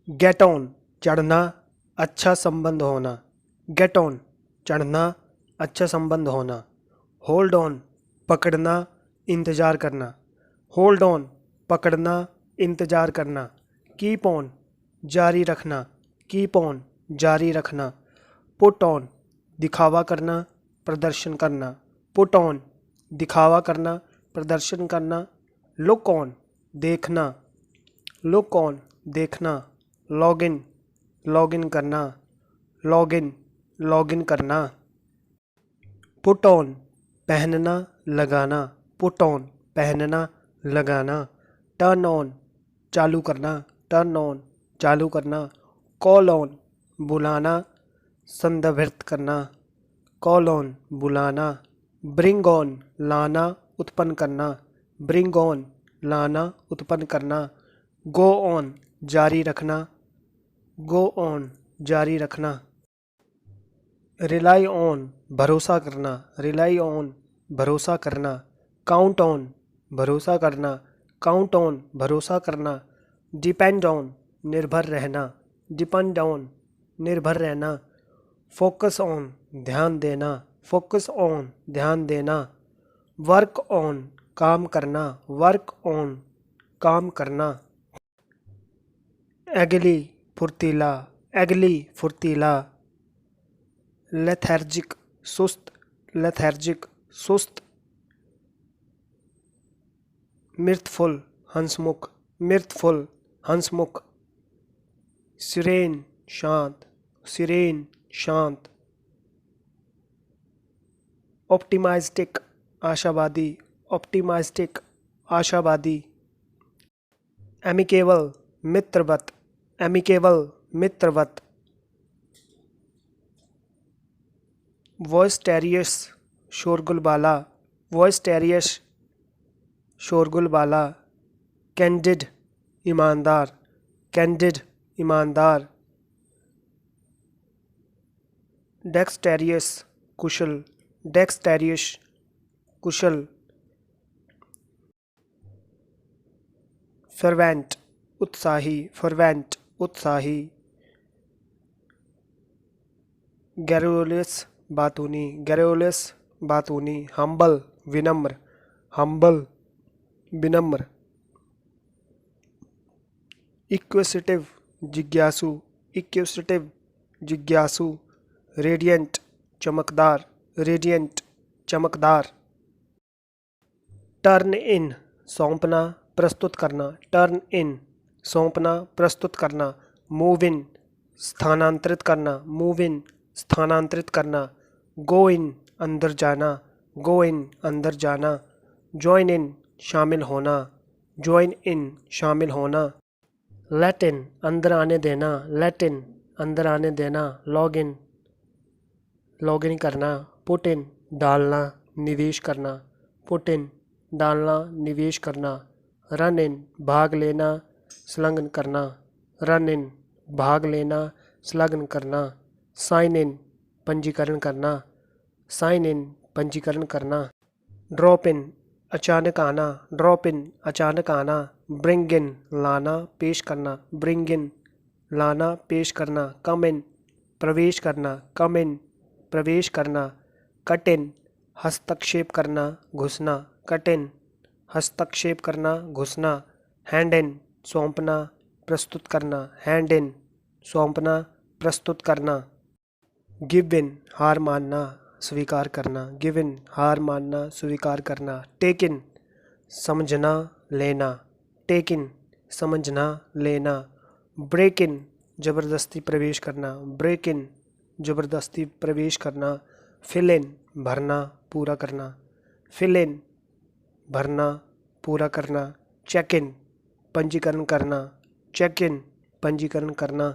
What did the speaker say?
Get on चढ़ना, अच्छा संबंध होना। गेट ऑन चढ़ना, अच्छा संबंध होना। होल्ड ऑन पकड़ना, इंतज़ार करना। होल्ड ऑन पकड़ना, इंतज़ार करना। कीप ऑन जारी रखना। कीप ऑन जारी रखना। पुट ऑन दिखावा करना, प्रदर्शन करना। पुट ऑन दिखावा करना, प्रदर्शन करना। लुक ऑन देखना। लुक ऑन देखना। लॉगिन लॉगिन करना। लॉगिन लॉगिन करना। पुट ऑन पहनना, लगाना। पुट ऑन पहनना, लगाना। टर्न ऑन चालू करना। टर्न ऑन चालू करना। कॉल ऑन बुलाना, संदर्भित करना। कॉल ऑन बुलाना। ब्रिंग ऑन लाना, उत्पन्न करना। ब्रिंग ऑन लाना, उत्पन्न करना। गो ऑन जारी रखना। गो ऑन जारी रखना। रिलाई ऑन भरोसा करना। रिलाई ऑन भरोसा करना। काउंट ऑन भरोसा करना। काउंट ऑन भरोसा करना। डिपेंड ऑन निर्भर रहना। डिपेंड ऑन निर्भर रहना। फोकस ऑन ध्यान देना। फोकस ऑन ध्यान देना। वर्क ऑन काम करना। वर्क ऑन काम करना। एगली फुर्तीला। एगली फुर्तीला। लेथर्जिक सुस्त। लेथर्जिक सुस्त। मिर्थफुल हंसमुख। मिर्थफुल हंसमुख। सिरेन शांत। सिरेन शांत। ऑप्टिमाइस्टिक आशावादी। ऑप्टिमाइस्टिक आशावादी। एमिकेबल मित्रवत। एमिकेबल मित्रवत। वॉइस्टेरियस शोरगुल वाला। वॉइस्टेरियस शोरगुल वाला। कैंडिड ईमानदार। कैंडिड ईमानदार। डेक्सटेरियस कुशल। डेक्सटेरियस कुशल। फर्वेंट उत्साही। फर्वेंट उत्साही। गैरोलियस बातूनी। गैरोलियस बातूनी। हम्बल विनम्र। हम्बल विनम्र। इक्विसिटिव जिज्ञासु। इक्विसिटिव जिज्ञासु। रेडियंट चमकदार। रेडियंट चमकदार। टर्न इन सौंपना, प्रस्तुत करना। टर्न इन सौंपना, प्रस्तुत करना। मूव इन स्थानांतरित करना। मूव इन स्थानांतरित करना। गो इन अंदर जाना। गो इन अंदर जाना। ज्वाइन इन शामिल होना। ज्वाइन इन शामिल होना। लेट इन अंदर आने देना। लेट इन अंदर आने देना। लॉग इन लॉगिन करना। पुट इन डालना, निवेश करना। पुट इन डालना, निवेश करना। रन इन भाग लेना, संलग्न करना। रन इन भाग लेना, संलग्न करना। साइन इन पंजीकरण करना। साइन इन पंजीकरण करना। ड्रॉप इन अचानक आना। ड्रॉप इन अचानक आना। ब्रिंग इन लाना, पेश करना। ब्रिंग इन लाना, पेश करना। कम इन प्रवेश करना। कम इन प्रवेश करना। कट इन हस्तक्षेप करना, घुसना। कट इन हस्तक्षेप करना, घुसना। हैंड इन सौंपना, प्रस्तुत करना। हैंड इन सौंपना, प्रस्तुत करना। गिव इन हार मानना, स्वीकार करना। गिव इन हार मानना, स्वीकार करना। टेक इन समझना, लेना। टेक इन समझना, लेना। ब्रेक इन जबरदस्ती प्रवेश करना। ब्रेक इन जबरदस्ती प्रवेश करना। फिल इन भरना, पूरा करना। फिल इन भरना, पूरा करना। चेक इन पंजीकरण करना। चेक इन पंजीकरण करना।